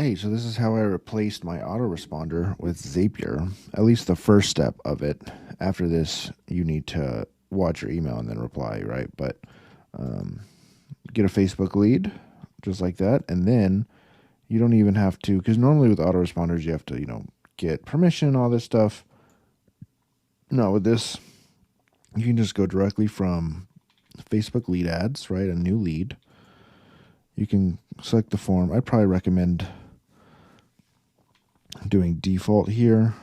Hey, so this is how I replaced my autoresponder with Zapier. At least the first step of it. After this, you need to watch your email and then reply, right? But um, get a Facebook lead, just like that, and then you don't even have to, because normally with autoresponders you have to, get permission, all this stuff. No, with this, you can just go directly from Facebook lead ads, right? A new lead. You can select the form. I'd probably recommend doing default here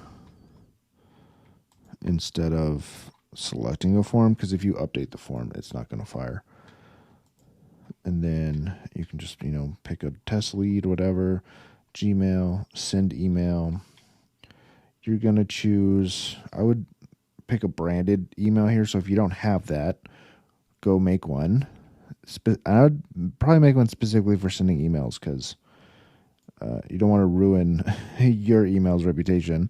instead of selecting a form, because if you update the form, it's not going to fire. And then you can just, pick a test lead, whatever, Gmail, send email. You're going to choose, I would pick a branded email here. So if you don't have that, go make one. I would probably make one specifically for sending emails, because you don't want to ruin your email's reputation,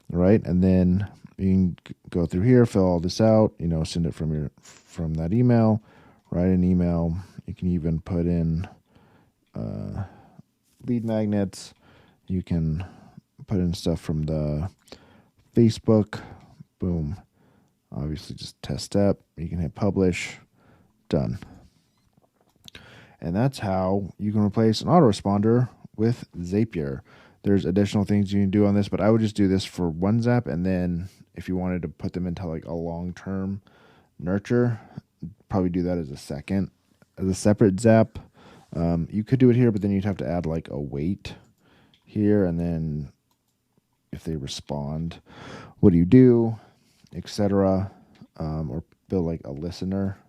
right? And then you can go through here, fill all this out, send it from that email, write an email. You can even put in lead magnets. You can put in stuff from the Facebook. Boom. Obviously, just test step. You can hit publish. Done. And that's how you can replace an autoresponder with Zapier. There's additional things you can do on this, but I would just do this for one Zap, and then if you wanted to put them into like a long-term nurture, probably do that as a separate Zap. You could do it here, but then you'd have to add like a wait here, and then if they respond, what do you do, etc. Or build like a listener,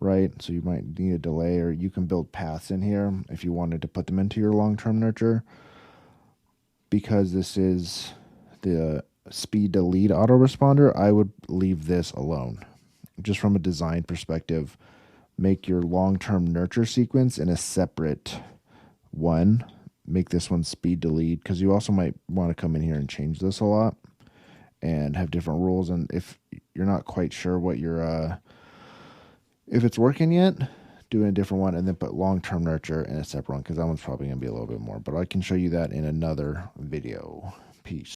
right? So you might need a delay, or you can build paths in here if you wanted to put them into your long-term nurture. Because this is the speed to lead autoresponder, I would leave this alone. Just from a design perspective, make your long-term nurture sequence in a separate one. Make this one speed to lead, because you also might want to come in here and change this a lot and have different rules. And if you're not quite sure what your if it's working yet, do a different one, and then put long-term nurture in a separate one, because that one's probably going to be a little bit more. But I can show you that in another video. Peace.